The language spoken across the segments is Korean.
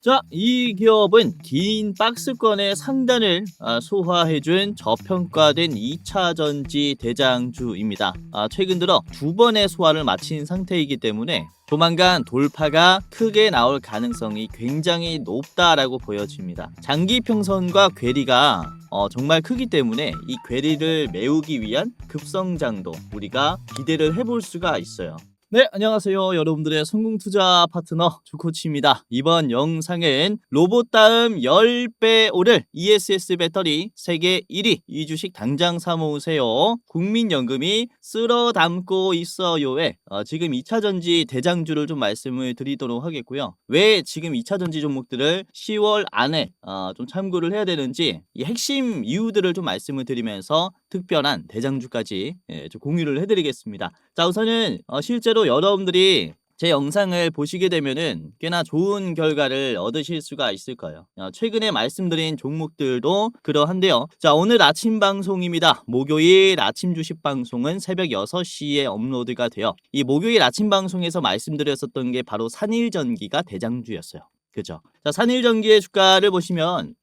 자, 이 기업은 긴 박스권의 상단을 소화해준 저평가된 2차 전지 대장주입니다. 최근 들어 두 번의 소화를 마친 상태이기 때문에 조만간 돌파가 크게 나올 가능성이 굉장히 높다라고 보여집니다. 장기 평선과 괴리가 정말 크기 때문에 이 괴리를 메우기 위한 급성장도 우리가 기대를 해볼 수가 있어요. 네, 안녕하세요. 여러분들의 성공투자 파트너 주코치입니다. 이번 영상은 로봇 다음 10배 오를 ESS 배터리 세계 1위 이 주식 당장 사모으세요. 국민연금이 쓸어 담고 있어요에 지금 2차 전지 대장주를 좀 말씀을 드리도록 하겠고요. 왜 지금 2차 전지 종목들을 10월 안에 좀 참고를 해야 되는지 이 핵심 이유들을 좀 말씀을 드리면서 특별한 대장주까지 좀 공유를 해드리겠습니다. 자, 우선은 실제로 여러분들이 제 영상을 보시게 되면은 꽤나 좋은 결과를 얻으실 수가 있을 거예요. 최근에 말씀드린 종목들도 그러한데요. 자, 오늘 아침 방송입니다. 목요일 아침 주식 방송은 새벽 6시에 업로드가 돼요. 이 목요일 아침 방송에서 말씀드렸었던 게 바로 산일전기가 대장주였어요. 그죠? 자, 산일전기의 주가를 보시면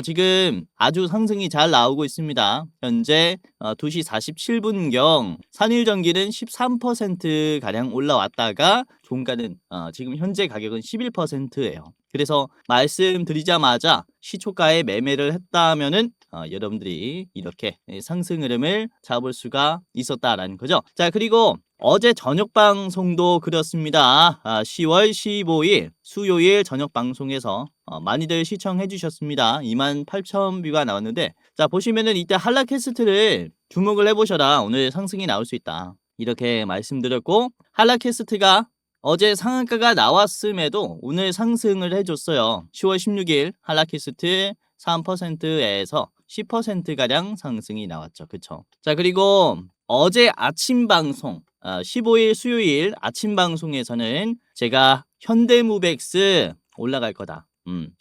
지금 아주 상승이 잘 나오고 있습니다. 현재 2시 47분경 산일전기는 13%가량 올라왔다가 종가는 지금 현재 가격은 11%예요. 그래서 말씀드리자마자 시초가에 매매를 했다면은 여러분들이 이렇게 상승 흐름을 잡을 수가 있었다라는 거죠. 자, 그리고 어제 저녁 방송도 그렇습니다. 10월 15일 수요일 저녁 방송에서 많이들 시청해 주셨습니다. 28,000뷰가 나왔는데, 자, 보시면은 이때 한라캐스트를 주목을 해보셔라. 오늘 상승이 나올 수 있다. 이렇게 말씀드렸고, 한라캐스트가 어제 상한가가 나왔음에도 오늘 상승을 해줬어요. 10월 16일 한라캐스트 3%에서 10%가량 상승이 나왔죠. 그쵸? 자, 그리고 어제 아침 방송 15일 수요일 아침 방송에서는 제가 현대무백스 올라갈 거다.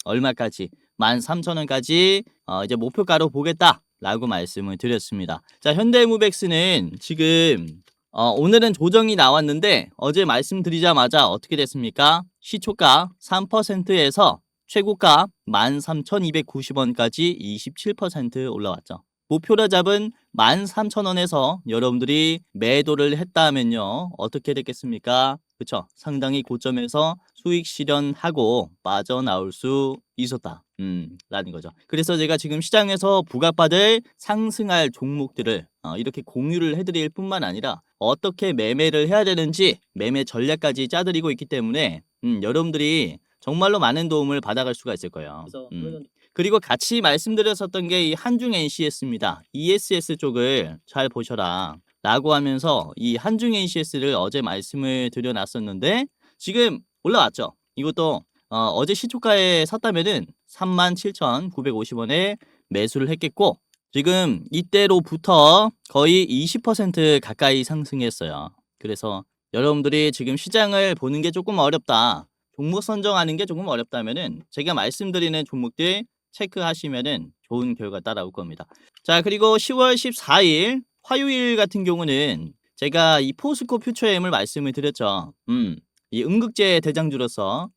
얼마까지? 13,000원까지 이제 목표가로 보겠다 라고 말씀을 드렸습니다. 자, 현대무백스는 지금 오늘은 조정이 나왔는데 어제 말씀드리자마자 어떻게 됐습니까? 시초가 3%에서 최고가 13,290원까지 27% 올라왔죠. 목표를 잡은 13,000원에서 여러분들이 매도를 했다면요. 어떻게 됐겠습니까? 그쵸? 상당히 고점에서 수익 실현하고 빠져나올 수 있었다. 라는 거죠. 그래서 제가 지금 시장에서 부각받을 상승할 종목들을 이렇게 공유를 해드릴 뿐만 아니라 어떻게 매매를 해야 되는지 매매 전략까지 짜드리고 있기 때문에 여러분들이 정말로 많은 도움을 받아갈 수가 있을 거예요. 그리고 같이 말씀드렸었던 게 이 한중 NCS입니다. ESS 쪽을 잘 보셔라 라고 하면서 이 한중 NCS를 어제 말씀을 드려놨었는데 지금 올라왔죠. 이것도 어제 시초가에 샀다면은 37,950원에 매수를 했겠고 지금 이때로부터 거의 20% 가까이 상승했어요. 그래서 여러분들이 지금 시장을 보는 게 조금 어렵다. 종목 선정하는 게 조금 어렵다면은 제가 말씀드리는 종목들 체크하시면은 좋은 결과 따라올 겁니다. 자, 그리고 10월 14일 화요일 같은 경우는 제가 이 포스코 퓨처엠을 말씀을 드렸죠. 이 음극재 대장주로서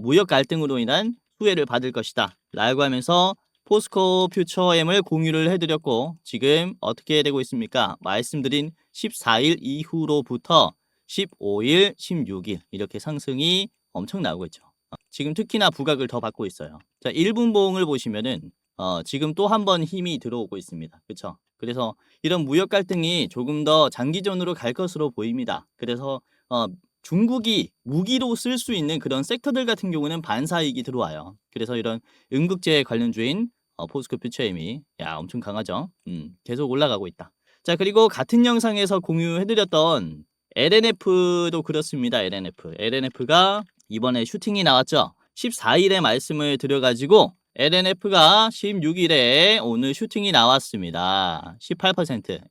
무역 갈등으로 인한 수혜를 받을 것이다 라고 하면서 포스코 퓨처엠을 공유를 해드렸고 지금 어떻게 되고 있습니까? 말씀드린 14일 이후로부터 15일, 16일 이렇게 상승이 엄청 나오고 있죠. 지금 특히나 부각을 더 받고 있어요. 자, 1분 봉을 보시면은 지금 또 한 번 힘이 들어오고 있습니다. 그렇죠? 그래서 이런 무역 갈등이 조금 더 장기전으로 갈 것으로 보입니다. 그래서 중국이 무기로 쓸 수 있는 그런 섹터들 같은 경우는 반사이익이 들어와요. 그래서 이런 음극재 관련주인 포스코 퓨처엠이 엄청 강하죠. 계속 올라가고 있다. 자, 그리고 같은 영상에서 공유해드렸던 LNF도 그렇습니다. LNF가 이번에 슈팅이 나왔죠. 14일에 말씀을 드려가지고 LNF가 16일에 오늘 슈팅이 나왔습니다. 18%.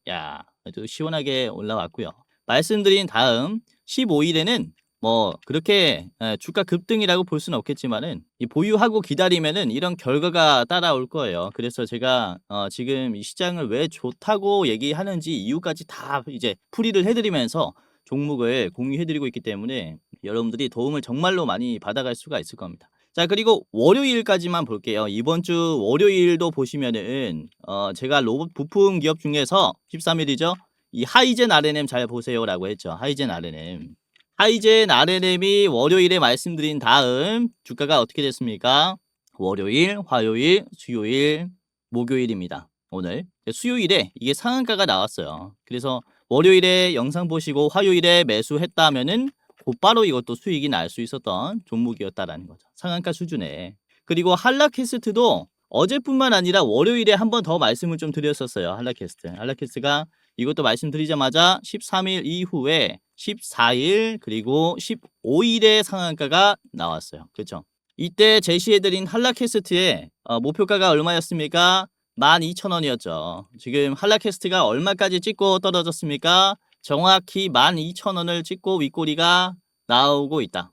아주 시원하게 올라왔고요. 말씀드린 다음 15일에는 뭐 그렇게 주가 급등이라고 볼 수는 없겠지만은 이 보유하고 기다리면은 이런 결과가 따라올 거예요. 그래서 제가 지금 이 시장을 왜 좋다고 얘기하는지 이유까지 다 이제 풀이를 해드리면서 종목을 공유해드리고 있기 때문에 여러분들이 도움을 정말로 많이 받아갈 수가 있을 겁니다. 자, 그리고 월요일까지만 볼게요. 이번 주 월요일도 보시면은 제가 로봇 부품 기업 중에서 13일이죠. 이 하이젠 R&M 잘 보세요라고 했죠. 하이젠 R&M. 하이젠 R&M이 월요일에 말씀드린 다음 주가가 어떻게 됐습니까? 월요일, 화요일, 수요일, 목요일입니다. 오늘 수요일에 이게 상한가가 나왔어요. 그래서 월요일에 영상 보시고 화요일에 매수했다면은 곧바로 이것도 수익이 날 수 있었던 종목이었다라는 거죠. 상한가 수준에. 그리고 한라캐스트도 어제뿐만 아니라 월요일에 한 번 더 말씀을 좀 드렸었어요. 한라캐스트. 한라캐스트가 이것도 말씀드리자마자 13일 이후에 14일 그리고 15일에 상한가가 나왔어요. 그렇죠? 이때 제시해드린 한라캐스트의 목표가가 얼마였습니까? 12,000원이었죠. 지금 한라캐스트가 얼마까지 찍고 떨어졌습니까? 정확히 12,000원을 찍고 윗꼬리가 나오고 있다.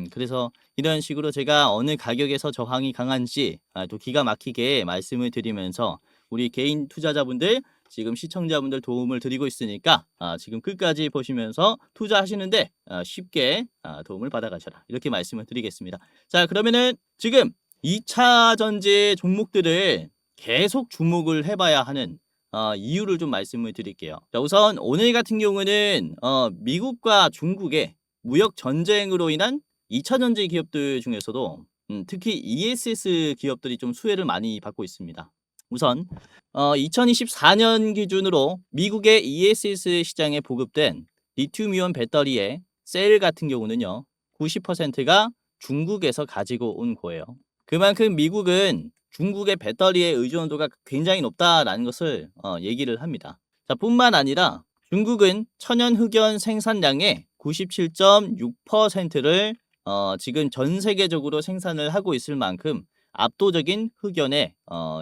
그래서 이런 식으로 제가 어느 가격에서 저항이 강한지 또 기가 막히게 말씀을 드리면서 우리 개인 투자자분들 지금 시청자분들 도움을 드리고 있으니까 지금 끝까지 보시면서 투자하시는데 쉽게 도움을 받아가셔라. 이렇게 말씀을 드리겠습니다. 자, 그러면은 지금 2차 전지 종목들을 계속 주목을 해봐야 하는 이유를 좀 말씀을 드릴게요. 자, 우선 오늘 같은 경우는 미국과 중국의 무역 전쟁으로 인한 2차 전지 기업들 중에서도 특히 ESS 기업들이 좀 수혜를 많이 받고 있습니다. 우선 2024년 기준으로 미국의 ESS 시장에 보급된 리튬이온 배터리의 셀 같은 경우는요. 90%가 중국에서 가지고 온 거예요. 그만큼 미국은 중국의 배터리의 의존도가 굉장히 높다라는 것을 얘기를 합니다. 자, 뿐만 아니라 중국은 천연 흑연 생산량의 97.6%를 지금 전 세계적으로 생산을 하고 있을 만큼 압도적인 흑연의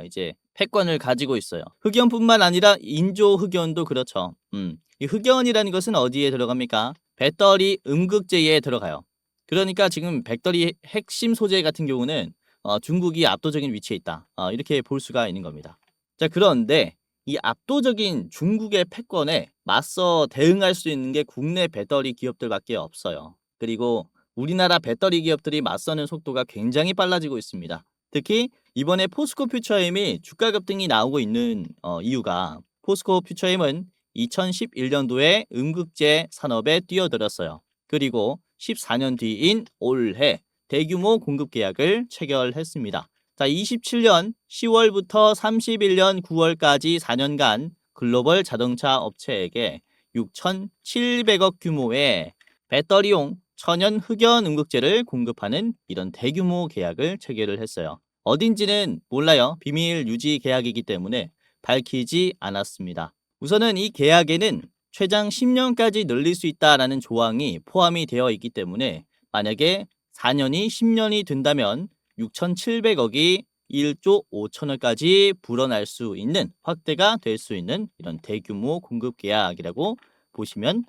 이제 패권을 가지고 있어요. 흑연뿐만 아니라 인조 흑연도 그렇죠. 이 흑연이라는 것은 어디에 들어갑니까? 배터리 음극재에 들어가요. 그러니까 지금 배터리 핵심 소재 같은 경우는 중국이 압도적인 위치에 있다. 이렇게 볼 수가 있는 겁니다. 자, 그런데 이 압도적인 중국의 패권에 맞서 대응할 수 있는 게 국내 배터리 기업들밖에 없어요. 그리고 우리나라 배터리 기업들이 맞서는 속도가 굉장히 빨라지고 있습니다. 특히 이번에 포스코 퓨처엠이 주가 급등이 나오고 있는 이유가 포스코 퓨처엠은 2011년도에 음극재 산업에 뛰어들었어요. 그리고 14년 뒤인 올해 대규모 공급 계약을 체결했습니다. 자, 27년 10월부터 31년 9월까지 4년간 글로벌 자동차 업체에게 6,700억 규모의 배터리용 천연 흑연 음극재를 공급하는 이런 대규모 계약을 체결을 했어요. 어딘지는 몰라요. 비밀 유지 계약이기 때문에 밝히지 않았습니다. 우선은 이 계약에는 최장 10년까지 늘릴 수 있다라는 조항이 포함이 되어 있기 때문에 만약에 4년이 10년이 된다면 6,700억이 1조 5천억까지 불어날 수 있는 확대가 될 수 있는 이런 대규모 공급 계약이라고 보시면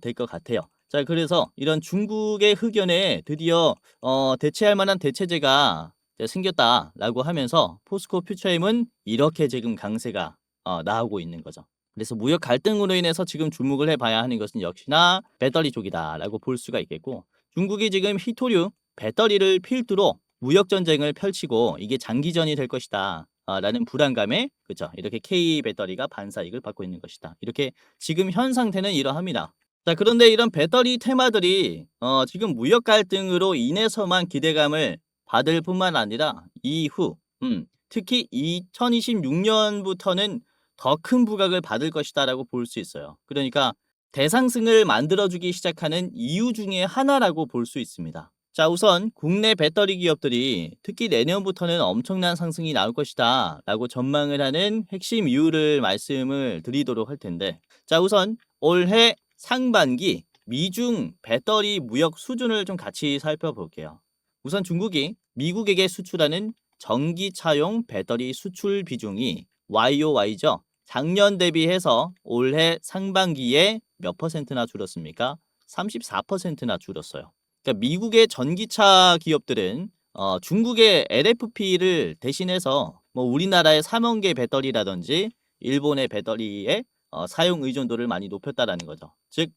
될 것 같아요. 자, 그래서 이런 중국의 흑연에 드디어 대체할 만한 대체제가 생겼다라고 하면서 포스코 퓨처엠은 이렇게 지금 강세가 나오고 있는 거죠. 그래서 무역 갈등으로 인해서 지금 주목을 해봐야 하는 것은 역시나 배터리 쪽이다라고 볼 수가 있겠고, 중국이 지금 히토류 배터리를 필두로 무역 전쟁을 펼치고 이게 장기전이 될 것이다 라는 불안감에 그렇죠. 이렇게 K 배터리가 반사익을 받고 있는 것이다. 이렇게 지금 현 상태는 이러합니다. 자, 그런데 이런 배터리 테마들이 지금 무역 갈등으로 인해서만 기대감을 받을 뿐만 아니라 이후 특히 2026년부터는 더 큰 부각을 받을 것이다라고 볼 수 있어요. 그러니까 대상승을 만들어주기 시작하는 이유 중에 하나라고 볼 수 있습니다. 자, 우선 국내 배터리 기업들이 특히 내년부터는 엄청난 상승이 나올 것이다 라고 전망을 하는 핵심 이유를 말씀을 드리도록 할 텐데, 자, 우선 올해 상반기 미중 배터리 무역 수준을 좀 같이 살펴볼게요. 우선 중국이 미국에게 수출하는 전기차용 배터리 수출 비중이 YOY죠. 작년 대비해서 올해 상반기에 몇 퍼센트나 줄었습니까? 34%나 줄었어요. 그러니까 미국의 전기차 기업들은 중국의 LFP를 대신해서 뭐 우리나라의 삼원계 배터리라든지 일본의 배터리의 사용 의존도를 많이 높였다라는 거죠. 즉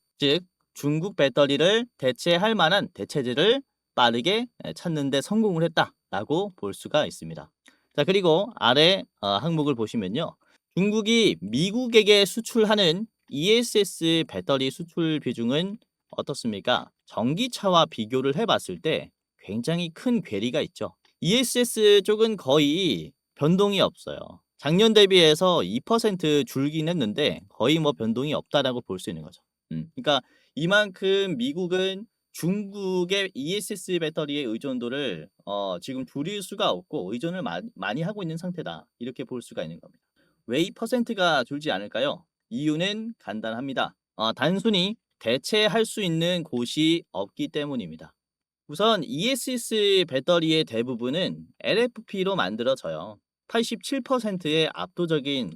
중국 배터리를 대체할 만한 대체제를 빠르게 찾는 데 성공을 했다라고 볼 수가 있습니다. 자, 그리고 아래 항목을 보시면요. 중국이 미국에게 수출하는 ESS 배터리 수출 비중은 어떻습니까? 전기차와 비교를 해봤을 때 굉장히 큰 괴리가 있죠. ESS 쪽은 거의 변동이 없어요. 작년 대비해서 2% 줄긴 했는데 거의 뭐 변동이 없다라고 볼 수 있는 거죠. 그러니까 이만큼 미국은 중국의 ESS 배터리의 의존도를 지금 줄일 수가 없고 의존을 많이 하고 있는 상태다. 이렇게 볼 수가 있는 겁니다. 왜 이 퍼센트가 줄지 않을까요? 이유는 간단합니다. 단순히 대체할 수 있는 곳이 없기 때문입니다. 우선 ESS 배터리의 대부분은 LFP로 만들어져요. 87%의 압도적인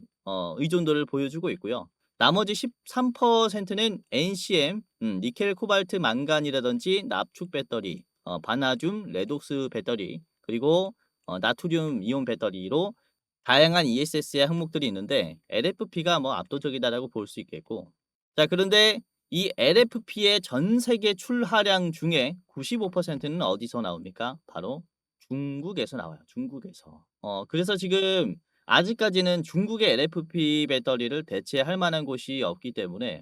의존도를 보여주고 있고요. 나머지 13%는 NCM, 니켈, 코발트, 망간이라든지 납축 배터리, 바나듐, 레독스 배터리, 그리고 나트륨 이온 배터리로 다양한 ESS의 항목들이 있는데 LFP가 뭐 압도적이다라고 볼 수 있겠고, 자, 그런데 이 LFP의 전 세계 출하량 중에 95%는 어디서 나옵니까? 바로 중국에서 나와요. 중국에서. 그래서 지금 아직까지는 중국의 LFP 배터리를 대체할 만한 곳이 없기 때문에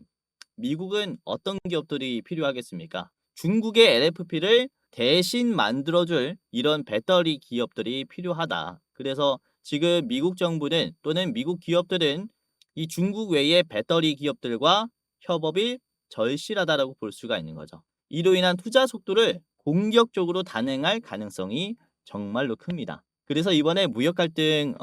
미국은 어떤 기업들이 필요하겠습니까? 중국의 LFP를 대신 만들어줄 이런 배터리 기업들이 필요하다. 그래서 지금 미국 정부는 또는 미국 기업들은 이 중국 외의 배터리 기업들과 협업이 절실하다라고 볼 수가 있는 거죠. 이로 인한 투자 속도를 공격적으로 단행할 가능성이 정말로 큽니다. 그래서 이번에 무역 갈등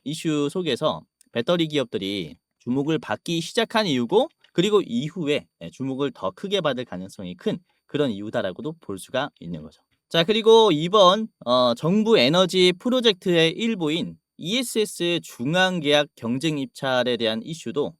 이슈 속에서 배터리 기업들이 주목을 받기 시작한 이유고, 그리고 이후에 주목을 더 크게 받을 가능성이 큰 그런 이유다라고도 볼 수가 있는 거죠. 자, 그리고 이번 정부 에너지 프로젝트의 일부인 ESS 중앙계약 경쟁 입찰에 대한 이슈도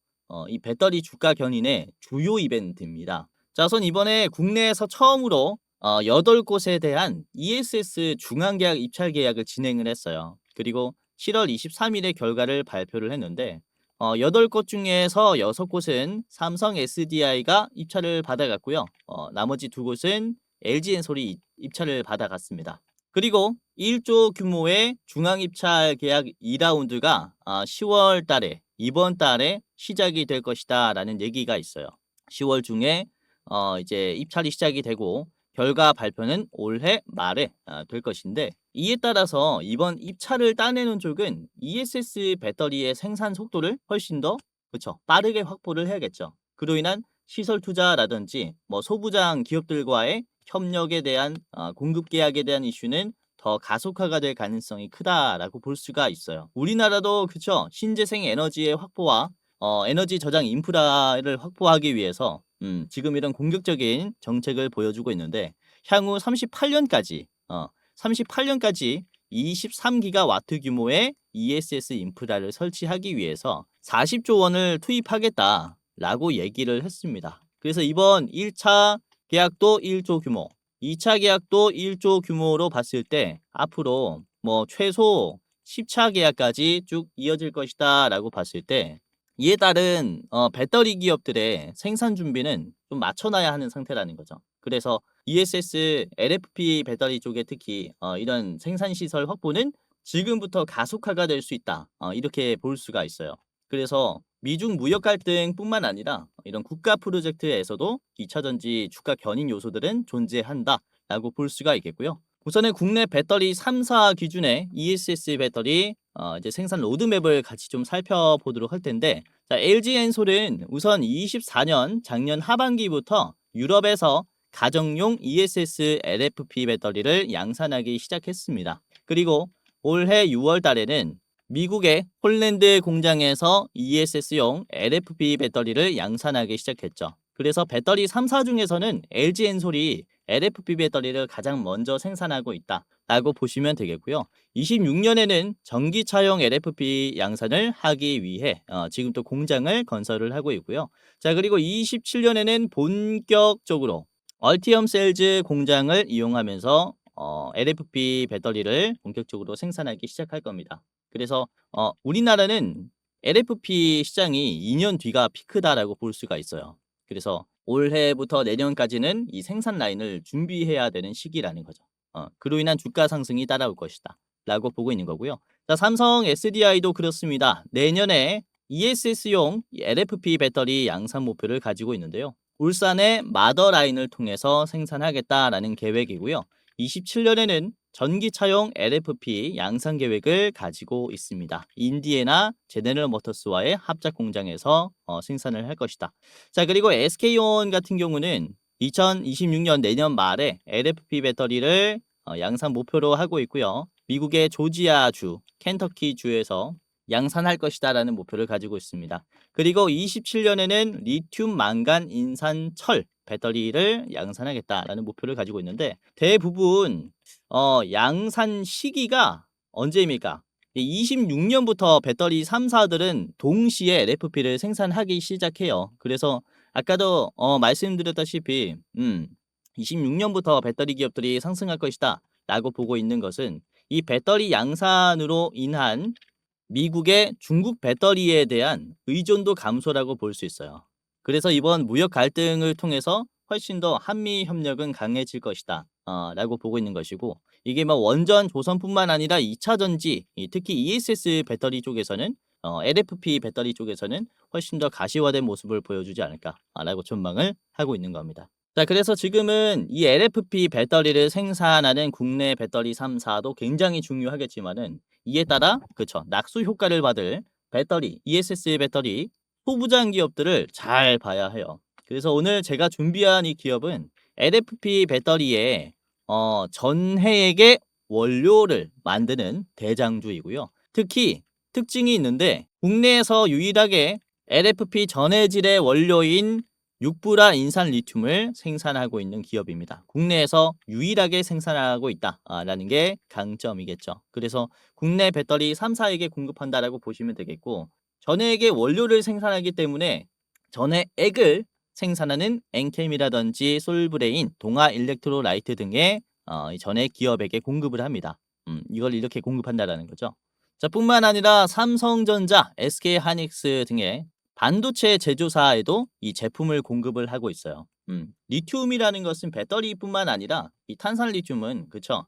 이 배터리 주가 견인의 주요 이벤트입니다. 자, 우선 이번에 국내에서 처음으로 8곳에 대한 ESS 중앙계약 입찰 계약을 진행을 했어요. 그리고 7월 23일에 결과를 발표를 했는데 8곳 중에서 6곳은 삼성 SDI가 입찰을 받아갔고요. 나머지 2곳은 LG엔솔이 입찰을 받아갔습니다. 그리고 1조 규모의 중앙 입찰 계약 2라운드가 10월 달에, 이번 달에 시작이 될 것이다 라는 얘기가 있어요. 10월 중에 이제 입찰이 시작이 되고 결과 발표는 올해 말에 될 것인데, 이에 따라서 이번 입찰을 따내는 쪽은 ESS 배터리의 생산 속도를 훨씬 더 빠르게 확보를 해야겠죠. 그로 인한 시설 투자라든지 뭐 소부장 기업들과의 협력에 대한 공급 계약에 대한 이슈는 더 가속화가 될 가능성이 크다라고 볼 수가 있어요. 우리나라도 신재생 에너지의 확보와 에너지 저장 인프라를 확보하기 위해서 지금 이런 공격적인 정책을 보여주고 있는데, 향후 38년까지 23기가와트 규모의 ESS 인프라를 설치하기 위해서 40조 원을 투입하겠다라고 얘기를 했습니다. 그래서 이번 1차 계약도 1조 규모, 2차 계약도 1조 규모로 봤을 때 앞으로 뭐 최소 10차 계약까지 쭉 이어질 것이다 라고 봤을 때, 이에 따른 배터리 기업들의 생산 준비는 좀 맞춰놔야 하는 상태라는 거죠. 그래서 ESS, LFP 배터리 쪽에 특히 이런 생산 시설 확보는 지금부터 가속화가 될 수 있다. 이렇게 볼 수가 있어요. 그래서 미중 무역 갈등뿐만 아니라 이런 국가 프로젝트에서도 2차 전지 주가 견인 요소들은 존재한다라고 볼 수가 있겠고요. 우선은 국내 배터리 3사 기준의 ESS 배터리 이제 생산 로드맵을 같이 좀 살펴보도록 할 텐데, 자, LG엔솔은 우선 24년 작년 하반기부터 유럽에서 가정용 ESS LFP 배터리를 양산하기 시작했습니다. 그리고 올해 6월 달에는 미국의 폴란드 공장에서 ESS용 LFP 배터리를 양산하기 시작했죠. 그래서 배터리 3사 중에서는 LG엔솔이 LFP 배터리를 가장 먼저 생산하고 있다라고 보시면 되겠고요. 26년에는 전기차용 LFP 양산을 하기 위해 지금 또 공장을 건설을 하고 있고요. 자, 그리고 27년에는 본격적으로 얼티엄 셀즈 공장을 이용하면서 LFP 배터리를 본격적으로 생산하기 시작할 겁니다. 그래서 우리나라는 LFP 시장이 2년 뒤가 피크다라고 볼 수가 있어요. 그래서 올해부터 내년까지는 이 생산 라인을 준비해야 되는 시기라는 거죠. 그로 인한 주가 상승이 따라올 것이다 라고 보고 있는 거고요. 자, 삼성 SDI도 그렇습니다. 내년에 ESS용 LFP 배터리 양산 목표를 가지고 있는데요. 울산의 마더 라인을 통해서 생산하겠다라는 계획이고요. 27년에는 전기차용 LFP 양산 계획을 가지고 있습니다. 인디애나 제네럴 모터스와의 합작 공장에서 생산을 할 것이다. 자, 그리고 SK온 같은 경우는 2026년 내년 말에 LFP 배터리를 양산 목표로 하고 있고요. 미국의 조지아주, 켄터키주에서 양산할 것이다라는 목표를 가지고 있습니다. 그리고 27년에는 리튬 망간 인산 철 배터리를 양산하겠다라는 목표를 가지고 있는데 대부분 양산 시기가 언제입니까? 26년부터 배터리 3사들은 동시에 LFP를 생산하기 시작해요. 그래서 아까도 말씀드렸다시피 26년부터 배터리 기업들이 상승할 것이다 라고 보고 있는 것은 이 배터리 양산으로 인한 미국의 중국 배터리에 대한 의존도 감소라고 볼 수 있어요. 그래서 이번 무역 갈등을 통해서 훨씬 더 한미 협력은 강해질 것이다 라고 보고 있는 것이고, 이게 뭐 원전 조선뿐만 아니라 2차 전지, 특히 ESS 배터리 쪽에서는 LFP 배터리 쪽에서는 훨씬 더 가시화된 모습을 보여주지 않을까라고 전망을 하고 있는 겁니다. 자, 그래서 지금은 이 LFP 배터리를 생산하는 국내 배터리 3사도 굉장히 중요하겠지만은 이에 따라 그쵸 낙수 효과를 받을 배터리, ESS 배터리 소부장 기업들을 잘 봐야 해요. 그래서 오늘 제가 준비한 이 기업은 LFP 배터리에 전해액의 원료를 만드는 대장주이고요. 특히 특징이 있는데 국내에서 유일하게 LFP 전해질의 원료인 육부라 인산 리튬을 생산하고 있는 기업입니다. 국내에서 유일하게 생산하고 있다라는 게 강점이겠죠. 그래서 국내 배터리 3사에게 공급한다라고 보시면 되겠고, 전해액의 원료를 생산하기 때문에 전해액을 생산하는 엔캠이라든지 솔브레인, 동아 일렉트로라이트 등의 전해액 기업에게 공급을 합니다. 이걸 이렇게 공급한다라는 거죠. 자, 뿐만 아니라 삼성전자, SK하이닉스 등의 반도체 제조사에도 이 제품을 공급을 하고 있어요. 리튬이라는 것은 배터리뿐만 아니라 이 탄산 리튬은 그쵸?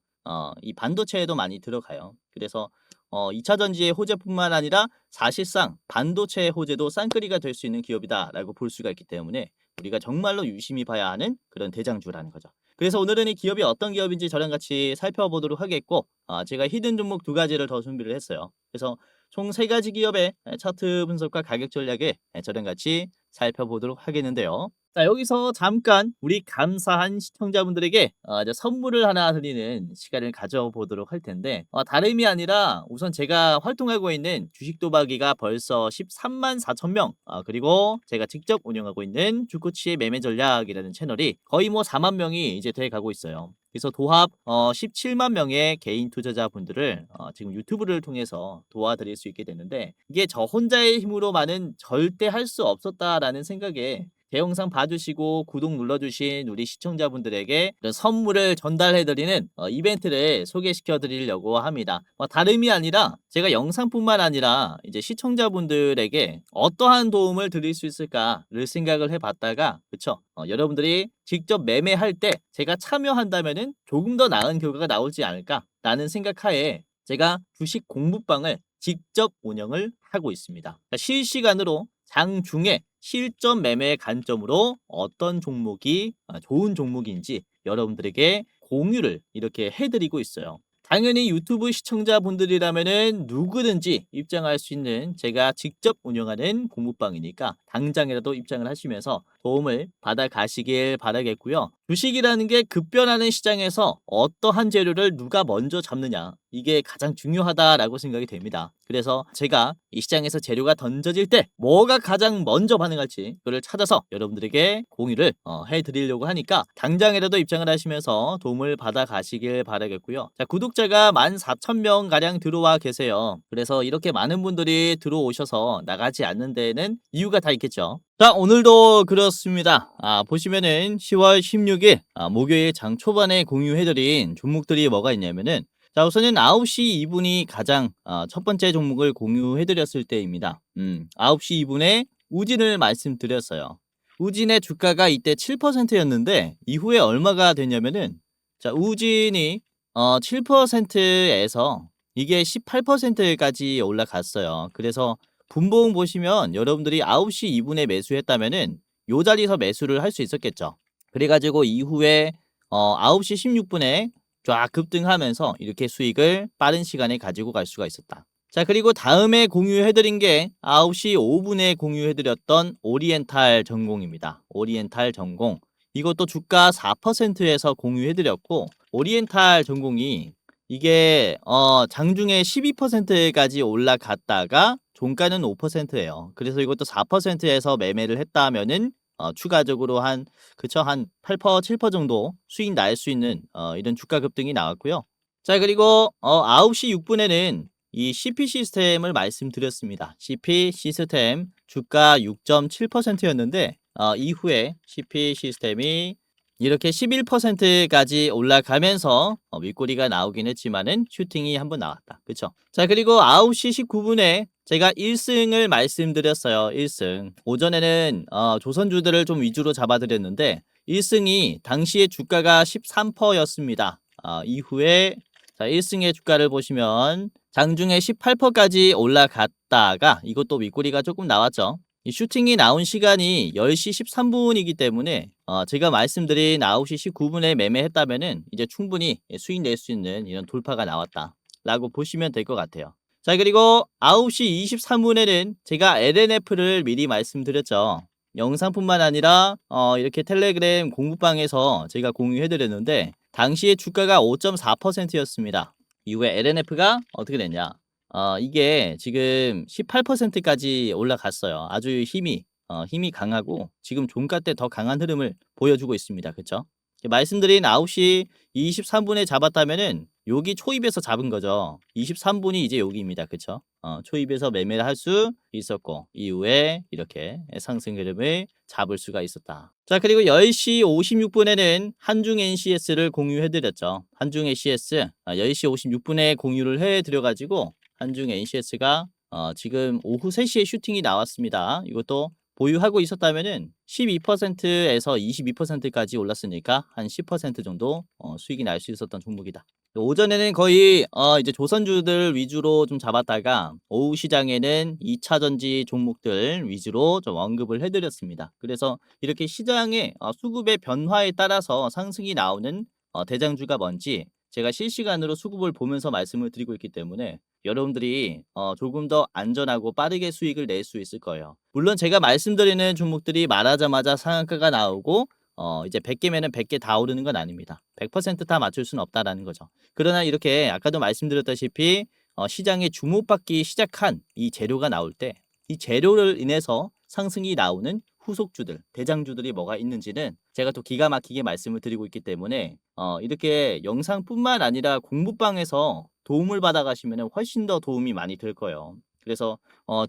이 반도체에도 많이 들어가요. 그래서 2차 전지의 호재뿐만 아니라 사실상 반도체의 호재도 쌍끌이가 될 수 있는 기업이다라고 볼 수가 있기 때문에 우리가 정말로 유심히 봐야 하는 그런 대장주라는 거죠. 그래서 오늘은 이 기업이 어떤 기업인지 저랑 같이 살펴보도록 하겠고, 제가 히든 종목 2가지를 더 준비를 했어요. 그래서 총 3가지 기업의 차트 분석과 가격 전략에 저랑 같이 살펴보도록 하겠는데요. 자, 여기서 잠깐 우리 감사한 시청자분들에게 이제 선물을 하나 드리는 시간을 가져보도록 할 텐데, 다름이 아니라 우선 제가 활동하고 있는 주식 도박이가 벌써 13만 4천 명, 그리고 제가 직접 운영하고 있는 주코치의 매매 전략이라는 채널이 거의 뭐 4만 명이 이제 돼 가고 있어요. 그래서 도합 17만 명의 개인 투자자분들을 지금 유튜브를 통해서 도와드릴 수 있게 되는데, 이게 저 혼자의 힘으로만은 절대 할 수 없었다라는 생각에 제 영상 봐주시고 구독 눌러주신 우리 시청자분들에게 이런 선물을 전달해드리는 이벤트를 소개시켜드리려고 합니다. 다름이 아니라 제가 영상뿐만 아니라 이제 시청자분들에게 어떠한 도움을 드릴 수 있을까를 생각을 해봤다가, 그쵸? 여러분들이 직접 매매할 때 제가 참여한다면은 조금 더 나은 결과가 나오지 않을까라는 생각하에 제가 주식 공부방을 직접 운영을 하고 있습니다. 실시간으로 장중에 실전 매매의 관점으로 어떤 종목이 좋은 종목인지 여러분들에게 공유를 이렇게 해드리고 있어요. 당연히 유튜브 시청자분들이라면은 누구든지 입장할 수 있는 제가 직접 운영하는 공부방이니까 당장이라도 입장을 하시면서 도움을 받아 가시길 바라겠고요. 주식이라는 게 급변하는 시장에서 어떠한 재료를 누가 먼저 잡느냐, 이게 가장 중요하다라고 생각이 됩니다. 그래서 제가 이 시장에서 재료가 던져질 때 뭐가 가장 먼저 반응할지 그걸 찾아서 여러분들에게 공유를 해드리려고 하니까 당장이라도 입장을 하시면서 도움을 받아 가시길 바라겠고요. 자, 구독자가 14,000명 가량 들어와 계세요. 그래서 이렇게 많은 분들이 들어오셔서 나가지 않는 데에는 이유가 다 있겠죠. 자, 오늘도 그렇습니다. 보시면은 10월 16일 목요일 장 초반에 공유해드린 종목들이 뭐가 있냐면은, 자, 우선은 9시 2분이 가장 첫 번째 종목을 공유해드렸을 때입니다. 9시 2분에 우진을 말씀드렸어요. 우진의 주가가 이때 7%였는데 이후에 얼마가 됐냐면은 자, 우진이 7%에서 이게 18%까지 올라갔어요. 그래서 분봉 보시면 여러분들이 9시 2분에 매수했다면은 요 자리에서 매수를 할 수 있었겠죠. 그래가지고 이후에 9시 16분에 쫙 급등하면서 이렇게 수익을 빠른 시간에 가지고 갈 수가 있었다. 자, 그리고 다음에 공유해드린 게 9시 5분에 공유해드렸던 오리엔탈 전공입니다. 오리엔탈 전공. 이것도 주가 4%에서 공유해드렸고, 오리엔탈 전공이 이게 장중에 12%까지 올라갔다가 종가는 5%예요. 그래서 이것도 4%에서 매매를 했다면은 추가적으로 한 그쵸 한 8% 7% 정도 수익 날 수 있는 이런 주가 급등이 나왔고요. 자, 그리고 9시 6분에는 이 CP 시스템을 말씀드렸습니다. CP 시스템 주가 6.7%였는데 이후에 CP 시스템이 이렇게 11%까지 올라가면서 윗꼬리가 나오긴 했지만은 슈팅이 한번 나왔다. 그쵸? 자, 그리고 9시 19분에 제가 1승을 말씀드렸어요. 1승. 오전에는 조선주들을 좀 위주로 잡아드렸는데 1승이 당시에 주가가 13%였습니다. 이후에 자, 1승의 주가를 보시면 장중에 18%까지 올라갔다가 이것도 윗꼬리가 조금 나왔죠. 이 슈팅이 나온 시간이 10시 13분이기 때문에 제가 말씀드린 9시 19분에 매매했다면은 이제 충분히 수익 낼 수 있는 이런 돌파가 나왔다 라고 보시면 될 것 같아요. 자, 그리고 9시 23분에는 제가 LNF를 미리 말씀드렸죠. 영상뿐만 아니라 이렇게 텔레그램 공부방에서 제가 공유해드렸는데 당시에 주가가 5.4%였습니다. 이후에 LNF가 어떻게 됐냐? 이게 지금 18%까지 올라갔어요. 아주 힘이 강하고 지금 종가 때 더 강한 흐름을 보여주고 있습니다. 그쵸? 말씀드린 9시 23분에 잡았다면은 여기 초입에서 잡은 거죠. 23분이 이제 여기입니다. 그쵸? 초입에서 매매를 할 수 있었고 이후에 이렇게 상승 흐름을 잡을 수가 있었다. 자, 그리고 10시 56분에는 한중 NCS를 공유해드렸죠. 한중 NCS 10시 56분에 공유를 해드려가지고 한중 NCS가 지금 오후 3시에 슈팅이 나왔습니다. 이것도 보유하고 있었다면은 12%에서 22%까지 올랐으니까 한 10% 정도 수익이 날 수 있었던 종목이다. 오전에는 거의 이제 조선주들 위주로 좀 잡았다가 오후 시장에는 2차전지 종목들 위주로 좀 언급을 해드렸습니다. 그래서 이렇게 시장의 수급의 변화에 따라서 상승이 나오는 대장주가 뭔지 제가 실시간으로 수급을 보면서 말씀을 드리고 있기 때문에 여러분들이 조금 더 안전하고 빠르게 수익을 낼 수 있을 거예요. 물론 제가 말씀드리는 종목들이 말하자마자 상한가가 나오고 이제 100개면은 100개 다 오르는 건 아닙니다. 100%다 맞출 수는 없다라는 거죠. 그러나 이렇게 아까도 말씀드렸다시피 시장에 주목받기 시작한 이 재료가 나올 때 이 재료를 인해서 상승이 나오는 후속주들, 대장주들이 뭐가 있는지는 제가 또 기가 막히게 말씀을 드리고 있기 때문에 이렇게 영상뿐만 아니라 공부방에서 도움을 받아 가시면 훨씬 더 도움이 많이 될 거예요. 그래서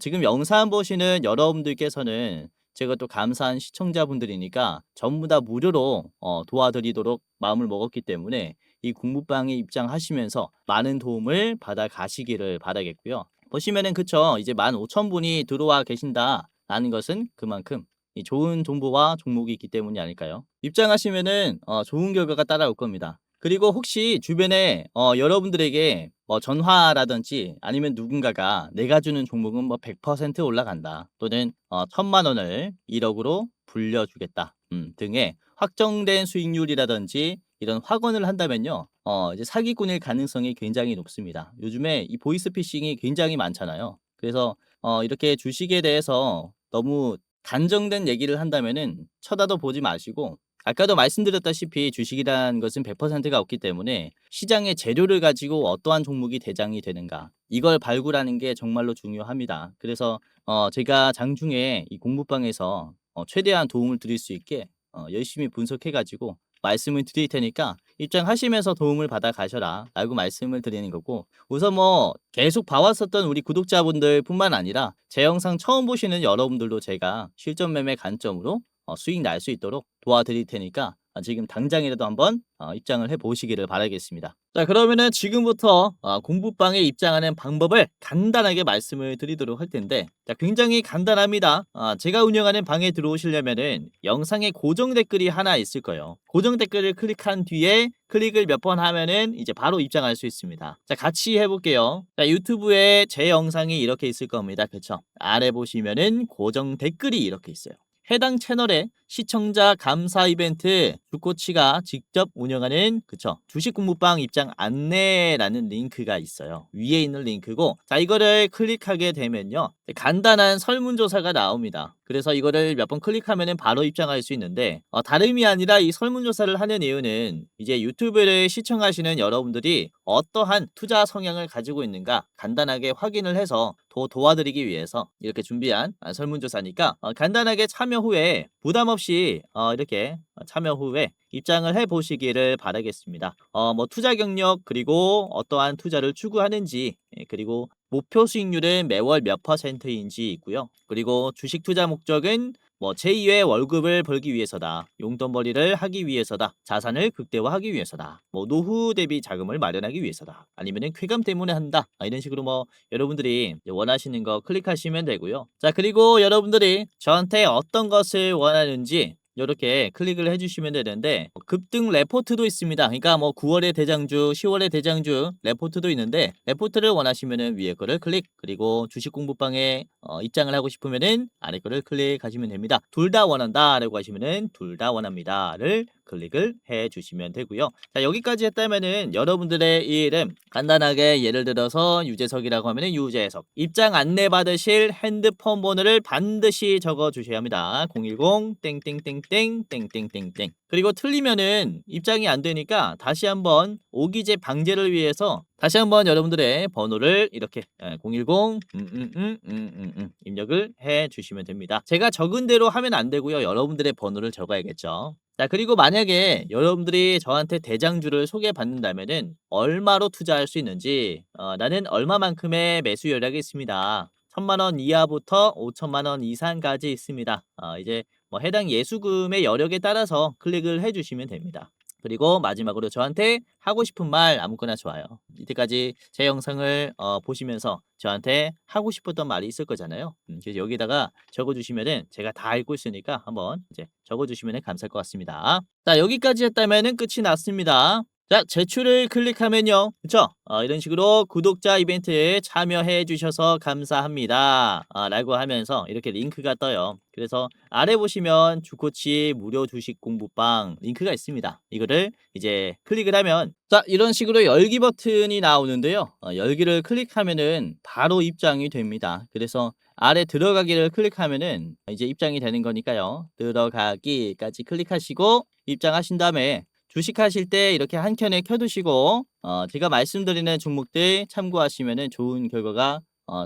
지금 영상 보시는 여러분들께서는 제가 또 감사한 시청자분들이니까 전부 다 무료로 도와드리도록 마음을 먹었기 때문에 이 공부방에 입장하시면서 많은 도움을 받아 가시기를 바라겠고요. 보시면은 그쵸, 이제 15,000분이 들어와 계신다라는 것은 그만큼 이 좋은 정보와 종목이 있기 때문이 아닐까요? 입장하시면은 좋은 결과가 따라올 겁니다. 그리고 혹시 주변에 여러분들에게 뭐 전화라든지 아니면 누군가가 내가 주는 종목은 뭐 100% 올라간다 또는 1,000만 원을 1억으로 불려주겠다 등의 확정된 수익률이라든지 이런 확언을 한다면요 이제 사기꾼일 가능성이 굉장히 높습니다. 요즘에 이 보이스피싱이 굉장히 많잖아요. 그래서 이렇게 주식에 대해서 너무 단정된 얘기를 한다면은 쳐다도 보지 마시고 아까도 말씀드렸다시피 주식이란 것은 100%가 없기 때문에 시장의 재료를 가지고 어떠한 종목이 대장이 되는가 이걸 발굴하는 게 정말로 중요합니다. 그래서 제가 장중에 이 공부방에서 최대한 도움을 드릴 수 있게 열심히 분석해 가지고 말씀을 드릴 테니까 입장하시면서 도움을 받아 가셔라 라고 말씀을 드리는 거고 우선 뭐 계속 봐왔었던 우리 구독자분들 뿐만 아니라 제 영상 처음 보시는 여러분들도 제가 실전 매매 관점으로 수익 날 수 있도록 도와드릴 테니까 지금 당장이라도 한번 입장을 해 보시기를 바라겠습니다. 자, 그러면은 지금부터 공부방에 입장하는 방법을 간단하게 말씀을 드리도록 할 텐데, 자, 굉장히 간단합니다. 제가 운영하는 방에 들어오시려면은 영상에 고정 댓글이 하나 있을 거예요. 고정 댓글을 클릭한 뒤에 클릭을 몇 번 하면은 이제 바로 입장할 수 있습니다. 자, 같이 해볼게요. 자, 유튜브에 제 영상이 이렇게 있을 겁니다. 그쵸? 아래 보시면은 고정 댓글이 이렇게 있어요. 해당 채널의 시청자 감사 이벤트 주코치가 직접 운영하는 주식 공부방 입장 안내라는 링크가 있어요. 위에 있는 링크고, 자, 이거를 클릭하게 되면요, 간단한 설문조사가 나옵니다. 그래서 이거를 몇 번 클릭하면 바로 입장할 수 있는데, 다름이 아니라 이 설문조사를 하는 이유는 이제 유튜브를 시청하시는 여러분들이 어떠한 투자 성향을 가지고 있는가 간단하게 확인을 해서 도와드리기 위해서 이렇게 준비한 설문조사니까, 간단하게 참여 후에 부담 없이 이렇게 참여 후에 입장을 해 보시기를 바라겠습니다. 뭐 투자 경력, 그리고 어떠한 투자를 추구하는지, 그리고 목표 수익률은 매월 몇 %인지 있고요. 그리고 주식 투자 목적은 뭐 제2의 월급을 벌기 위해서다, 용돈벌이를 하기 위해서다, 자산을 극대화하기 위해서다, 뭐 노후 대비 자금을 마련하기 위해서다, 아니면은 쾌감 때문에 한다, 이런 식으로 뭐 여러분들이 원하시는 거 클릭하시면 되고요. 자, 그리고 여러분들이 저한테 어떤 것을 원하는지 이렇게 클릭을 해주시면 되는데, 급등 레포트도 있습니다. 그러니까 뭐 9월의 대장주, 10월의 대장주 레포트도 있는데, 레포트를 원하시면은 위에 거를 클릭, 그리고 주식 공부방에 입장을 하고 싶으면은 아래 거를 클릭하시면 됩니다. 둘 다 원한다 라고 하시면은 둘 다 원합니다를 클릭을 해 주시면 되고요. 자, 여기까지 했다면은 여러분들의 이 이름 간단하게 예를 들어서 유재석이라고 하면은 유재석, 입장 안내 받으실 핸드폰 번호를 반드시 적어 주셔야 합니다. 010 땡땡땡땡 땡땡땡땡. 그리고 틀리면은 입장이 안 되니까 다시 한번 오기재 방지를 위해서 다시 한번 여러분들의 번호를 이렇게 010 입력을 해 주시면 됩니다. 제가 적은 대로 하면 안 되고요. 여러분들의 번호를 적어야겠죠. 자, 그리고 만약에 여러분들이 저한테 대장주를 소개받는다면은 얼마로 투자할 수 있는지, 나는 얼마만큼의 매수 여력이 있습니다. 1,000만 원 이하부터 5천만 원 이상까지 있습니다. 이제 뭐 해당 예수금의 여력에 따라서 클릭을 해주시면 됩니다. 그리고 마지막으로 저한테 하고 싶은 말 아무거나 좋아요. 이때까지 제 영상을 보시면서 저한테 하고 싶었던 말이 있을 거잖아요. 그래서 여기다가 적어주시면은 제가 다 읽고 있으니까 한번 이제 적어주시면 감사할 것 같습니다. 자, 여기까지 했다면은 끝이 났습니다. 자, 제출을 클릭하면요, 그쵸? 이런 식으로 구독자 이벤트에 참여해 주셔서 감사합니다, 라고 하면서 이렇게 링크가 떠요. 그래서 아래 보시면 주코치 무료 주식 공부방 링크가 있습니다. 이거를 이제 클릭을 하면, 자, 이런 식으로 열기 버튼이 나오는데요, 열기를 클릭하면은 바로 입장이 됩니다. 그래서 아래 들어가기를 클릭하면은 이제 입장이 되는 거니까요, 들어가기까지 클릭하시고 입장하신 다음에 주식하실 때 이렇게 한 켠에 켜두시고 제가 말씀드리는 종목들 참고하시면은 좋은 결과가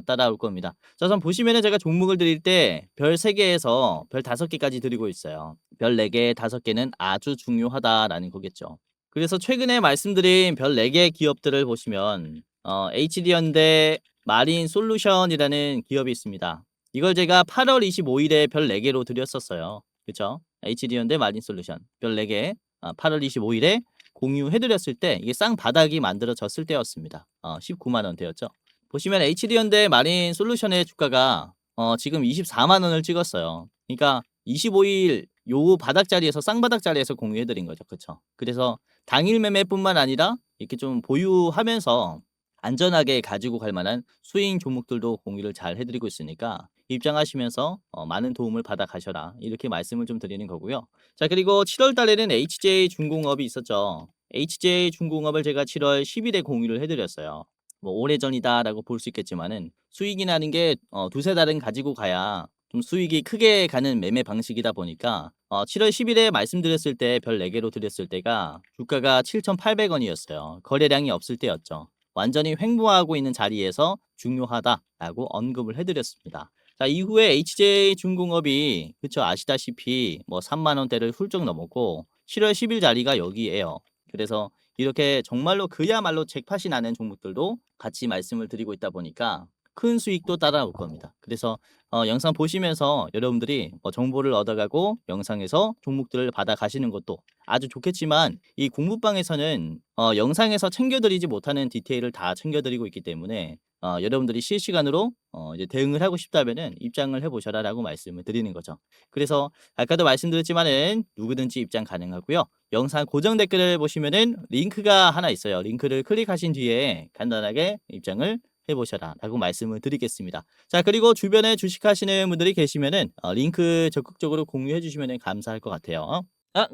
따라올 겁니다. 자, 우선 보시면은 제가 종목을 드릴 때 별 3개에서 별 5개까지 드리고 있어요. 별 4개, 5개는 아주 중요하다라는 거겠죠. 그래서 최근에 말씀드린 별 4개 기업들을 보시면 HD현대 마린솔루션이라는 기업이 있습니다. 이걸 제가 8월 25일에 별 4개로 드렸었어요. 그쵸? HD현대 마린솔루션 별 4개 8월 25일에 공유해드렸을 때 이게 쌍바닥이 만들어졌을 때였습니다. 19만 원대였죠. 보시면 HD현대 마린솔루션의 주가가 지금 24만 원을 찍었어요. 그러니까 25일 요 바닥 자리에서 쌍바닥 자리에서 공유해드린 거죠. 그쵸? 그래서 당일 매매뿐만 아니라 이렇게 좀 보유하면서 안전하게 가지고 갈 만한 수익 종목들도 공유를 잘 해드리고 있으니까 입장하시면서 많은 도움을 받아 가셔라, 이렇게 말씀을 좀 드리는 거고요. 자, 그리고 7월 달에는 HJ중공업이 있었죠. HJ중공업을 제가 7월 10일에 공유를 해드렸어요. 뭐 오래전이다라고 볼 수 있겠지만은 수익이 나는 게 두세 달은 가지고 가야 좀 수익이 크게 가는 매매 방식이다 보니까 7월 10일에 말씀드렸을 때 별 4개로 드렸을 때가 주가가 7,800원이었어요. 거래량이 없을 때였죠. 완전히 횡보하고 있는 자리에서 중요하다라고 언급을 해드렸습니다. 자, 이후에 HJ중공업이 그쵸, 아시다시피 뭐 3만 원대를 훌쩍 넘었고 7월 10일 자리가 여기에요. 그래서 이렇게 정말로 그야말로 잭팟이 나는 종목들도 같이 말씀을 드리고 있다 보니까 큰 수익도 따라올 겁니다. 그래서 영상 보시면서 여러분들이 정보를 얻어가고 영상에서 종목들을 받아 가시는 것도 아주 좋겠지만, 이 공부방에서는 영상에서 챙겨드리지 못하는 디테일을 다 챙겨드리고 있기 때문에 여러분들이 실시간으로 이제 대응을 하고 싶다면은 입장을 해보셔라라고 말씀을 드리는 거죠. 그래서 아까도 말씀드렸지만은 누구든지 입장 가능하고요. 영상 고정 댓글을 보시면은 링크가 하나 있어요. 링크를 클릭하신 뒤에 간단하게 입장을 해보셔라 라고 말씀을 드리겠습니다. 자, 그리고 주변에 주식하시는 분들이 계시면은 링크 적극적으로 공유해 주시면 감사할 것 같아요.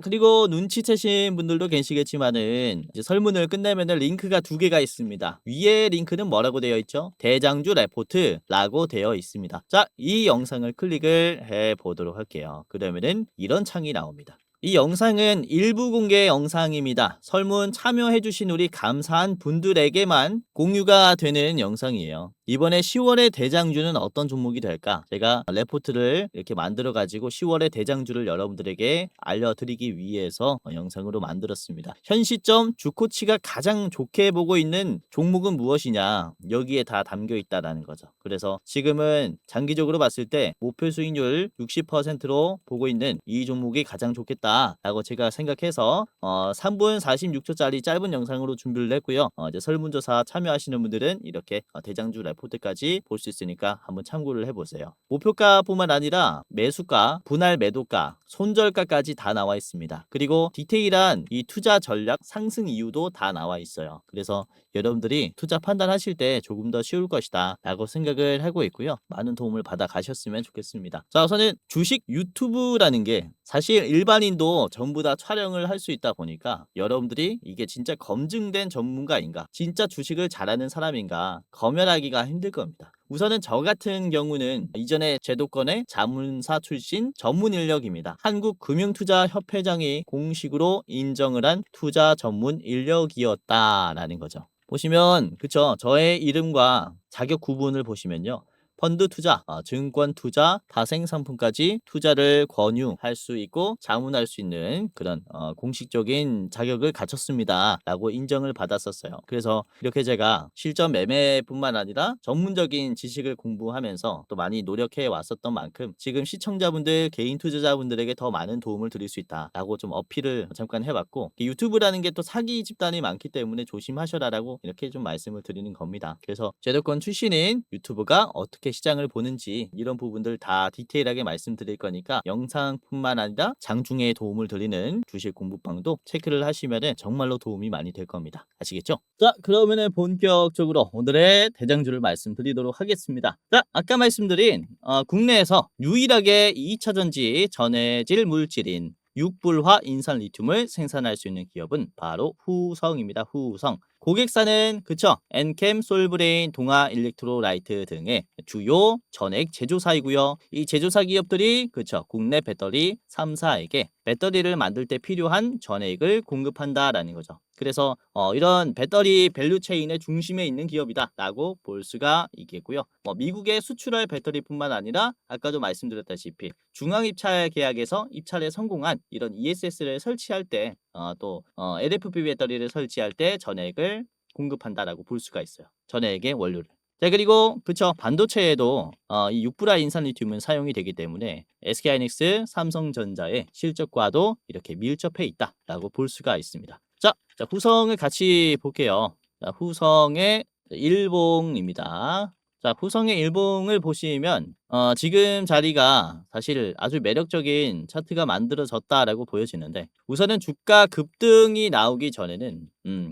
그리고 눈치채신 분들도 계시겠지만은 이제 설문을 끝내면은 링크가 두 개가 있습니다. 위에 링크는 뭐라고 되어 있죠? 대장주 레포트라고 되어 있습니다. 자, 이 영상을 클릭을 해 보도록 할게요. 그러면은 이런 창이 나옵니다. 이 영상은 일부 공개 영상입니다. 설문 참여해주신 우리 감사한 분들에게만 공유가 되는 영상이에요. 이번에 10월의 대장주는 어떤 종목이 될까? 제가 레포트를 이렇게 만들어 가지고 10월의 대장주를 여러분들에게 알려드리기 위해서 영상으로 만들었습니다. 현 시점 주코치가 가장 좋게 보고 있는 종목은 무엇이냐? 여기에 다 담겨 있다라는 거죠. 그래서 지금은 장기적으로 봤을 때 목표 수익률 60%로 보고 있는 이 종목이 가장 좋겠다 라고 제가 생각해서 3분 46초짜리 짧은 영상으로 준비를 했고요. 이제 설문조사 참여하시는 분들은 이렇게 대장주 레포트까지 볼 수 있으니까 한번 참고를 해보세요. 목표가뿐만 아니라 매수가, 분할 매도가, 손절가까지 다 나와 있습니다. 그리고 디테일한 이 투자 전략 상승 이유도 다 나와 있어요. 그래서 여러분들이 투자 판단하실 때 조금 더 쉬울 것이다 라고 생각을 하고 있고요. 많은 도움을 받아 가셨으면 좋겠습니다. 자, 우선은 주식 유튜브라는 게 사실 일반인도 전부 다 촬영을 할 수 있다 보니까 여러분들이 이게 진짜 검증된 전문가인가, 진짜 주식을 잘하는 사람인가 검열하기가 힘들 겁니다. 우선은 저 같은 경우는 이전에 제도권의 자문사 출신 전문 인력입니다. 한국금융투자협회장이 공식으로 인정을 한 투자 전문 인력이었다라는 거죠. 보시면 그쵸, 저의 이름과 자격 구분을 보시면요, 펀드 투자, 증권 투자, 파생 상품까지 투자를 권유할 수 있고 자문할 수 있는 그런 공식적인 자격을 갖췄습니다 라고 인정을 받았었어요. 그래서 이렇게 제가 실전 매매뿐만 아니라 전문적인 지식을 공부하면서 또 많이 노력해 왔었던 만큼 지금 시청자분들, 개인 투자자분들에게 더 많은 도움을 드릴 수 있다 라고 좀 어필을 잠깐 해봤고, 유튜브라는 게 또 사기 집단이 많기 때문에 조심하셔라 라고 이렇게 좀 말씀을 드리는 겁니다. 그래서 제도권 출신인 유튜브가 어떻게 시장을 보는지 이런 부분들 다 디테일하게 말씀드릴 거니까 영상뿐만 아니라 장중에 도움을 드리는 주식 공부방도 체크를 하시면은 정말로 도움이 많이 될 겁니다. 아시겠죠? 자, 그러면은 본격적으로 오늘의 대장주를 말씀드리도록 하겠습니다. 자, 아까 말씀드린 국내에서 유일하게 2차전지 전해질 물질인 육불화 인산 리튬을 생산할 수 있는 기업은 바로 후성입니다. 후성. 고객사는 그쵸, 엔캠, 솔브레인, 동아 일렉트로라이트 등의 주요 전액 제조사이고요. 이 제조사 기업들이 그쵸, 국내 배터리 3사에게 배터리를 만들 때 필요한 전액을 공급한다라는 거죠. 그래서 이런 배터리 밸류체인의 중심에 있는 기업이다 라고 볼 수가 있겠고요. 미국에 수출할 배터리뿐만 아니라 아까도 말씀드렸다시피 중앙 입찰 계약에서 입찰에 성공한 이런 ESS를 설치할 때 또 LFP 배터리를 설치할 때 전액을 공급한다라고 볼 수가 있어요. 전액의 원료를. 자, 그리고 그쵸, 반도체에도 이 육불화 인산 리튬은 사용이 되기 때문에 SK하이닉스, 삼성전자의 실적과도 이렇게 밀접해 있다라고 볼 수가 있습니다. 자, 후성을 같이 볼게요. 자, 후성의 일봉입니다. 자, 후성의 일봉을 보시면 지금 자리가 사실 아주 매력적인 차트가 만들어졌다라고 보여지는데, 우선은 주가 급등이 나오기 전에는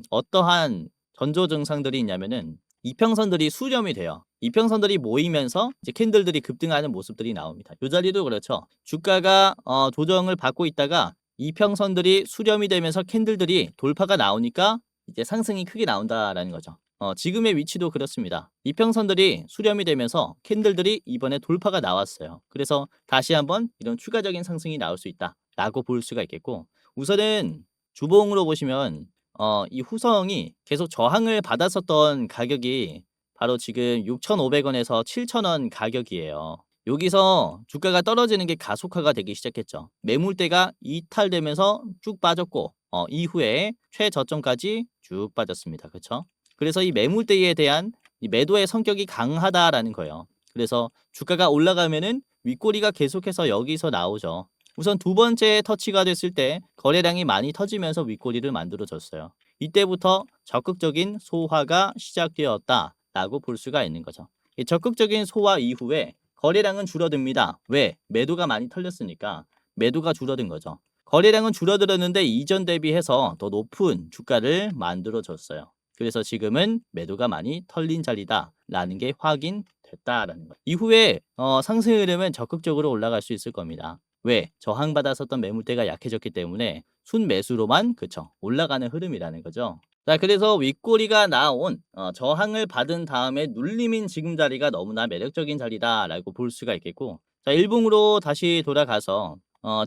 어떠한 전조 증상들이 있냐면은 이평선들이 수렴이 돼요. 이평선들이 모이면서 이제 캔들들이 급등하는 모습들이 나옵니다. 이 자리도 그렇죠. 주가가 조정을 받고 있다가 이평선들이 수렴이 되면서 캔들들이 돌파가 나오니까 이제 상승이 크게 나온다라는 거죠. 지금의 위치도 그렇습니다. 이평선들이 수렴이 되면서 캔들들이 이번에 돌파가 나왔어요. 그래서 다시 한번 이런 추가적인 상승이 나올 수 있다라고 볼 수가 있겠고, 우선은 주봉으로 보시면 이 후성이 계속 저항을 받았었던 가격이 바로 지금 6,500원에서 7,000원 가격이에요. 여기서 주가가 떨어지는 게 가속화가 되기 시작했죠. 매물대가 이탈되면서 쭉 빠졌고 이후에 최저점까지 쭉 빠졌습니다. 그렇죠? 그래서 이 매물대에 대한 이 매도의 성격이 강하다라는 거예요. 그래서 주가가 올라가면은 윗꼬리가 계속해서 여기서 나오죠. 우선 두 번째 터치가 됐을 때 거래량이 많이 터지면서 윗꼬리를 만들어줬어요. 이때부터 적극적인 소화가 시작되었다라고 볼 수가 있는 거죠. 이 적극적인 소화 이후에 거래량은 줄어듭니다. 왜? 매도가 많이 털렸으니까 매도가 줄어든 거죠. 거래량은 줄어들었는데 이전 대비해서 더 높은 주가를 만들어줬어요. 그래서 지금은 매도가 많이 털린 자리다라는 게 확인됐다라는 거예요. 이후에 상승 흐름은 적극적으로 올라갈 수 있을 겁니다. 왜? 저항받았었던 매물대가 약해졌기 때문에 순매수로만 그쵸 올라가는 흐름이라는 거죠. 자, 그래서 윗꼬리가 나온 저항을 받은 다음에 눌림인 지금 자리가 너무나 매력적인 자리다라고 볼 수가 있겠고, 자, 일봉으로 다시 돌아가서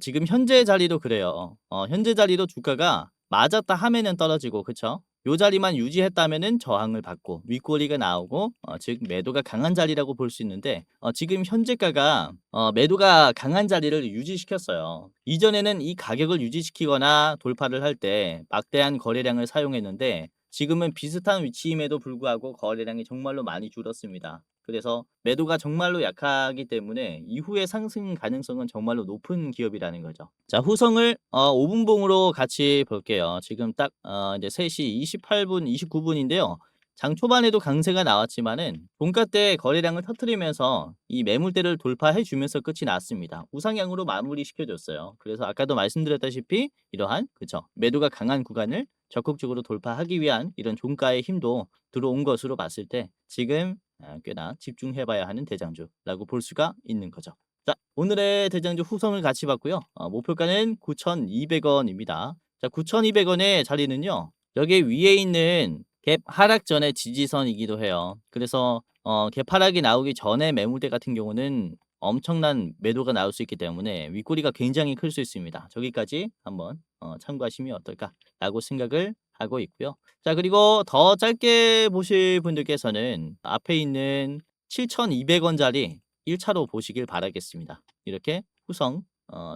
지금 현재 자리도 그래요. 현재 자리도 주가가 맞았다 하면은 떨어지고, 그쵸? 요 자리만 유지했다면은 저항을 받고 윗꼬리가 나오고 즉 매도가 강한 자리라고 볼 수 있는데, 지금 현재가가 매도가 강한 자리를 유지시켰어요. 이전에는 이 가격을 유지시키거나 돌파를 할 때 막대한 거래량을 사용했는데 지금은 비슷한 위치임에도 불구하고 거래량이 정말로 많이 줄었습니다. 그래서 매도가 정말로 약하기 때문에 이후에 상승 가능성은 정말로 높은 기업이라는 거죠. 자, 후성을 5분봉으로 같이 볼게요. 지금 딱 이제 3시 28분, 29분인데요. 장 초반에도 강세가 나왔지만은 종가 때 거래량을 터뜨리면서 이 매물대를 돌파해 주면서 끝이 났습니다. 우상향으로 마무리 시켜줬어요. 그래서 아까도 말씀드렸다시피 이러한 그쵸 매도가 강한 구간을 적극적으로 돌파하기 위한 이런 종가의 힘도 들어온 것으로 봤을 때 지금 꽤나 집중해봐야 하는 대장주라고 볼 수가 있는 거죠. 자, 오늘의 대장주 후성을 같이 봤고요. 목표가는 9,200원입니다. 자, 9,200원의 자리는요. 여기 위에 있는 갭 하락 전의 지지선이기도 해요. 그래서 갭 하락이 나오기 전에 매물대 같은 경우는 엄청난 매도가 나올 수 있기 때문에 윗꼬리가 굉장히 클 수 있습니다. 저기까지 한번 참고하시면 어떨까라고 생각을 하고 있고요. 자, 그리고 더 짧게 보실 분들께서는 앞에 있는 7,200원짜리 1차로 보시길 바라겠습니다. 이렇게 후성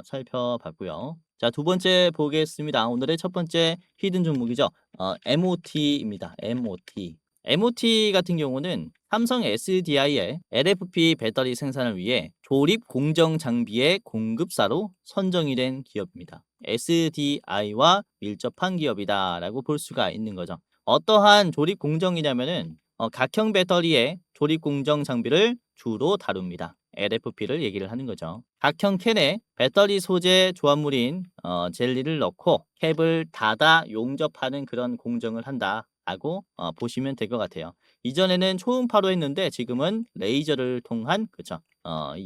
살펴봤고요. 자, 두 번째 보겠습니다. 오늘의 첫 번째 히든 종목이죠. MOT입니다. MOT. MOT 같은 경우는 삼성 SDI의 LFP 배터리 생산을 위해 조립 공정 장비의 공급사로 선정이 된 기업입니다. SDI와 밀접한 기업이다라고 볼 수가 있는 거죠. 어떠한 조립 공정이냐면은 각형 배터리의 조립 공정 장비를 주로 다룹니다. LFP를 얘기를 하는 거죠. 각형 캔에 배터리 소재 조합물인 젤리를 넣고 캡을 닫아 용접하는 그런 공정을 한다라고 보시면 될 것 같아요. 이전에는 초음파로 했는데 지금은 레이저를 통한 그쵸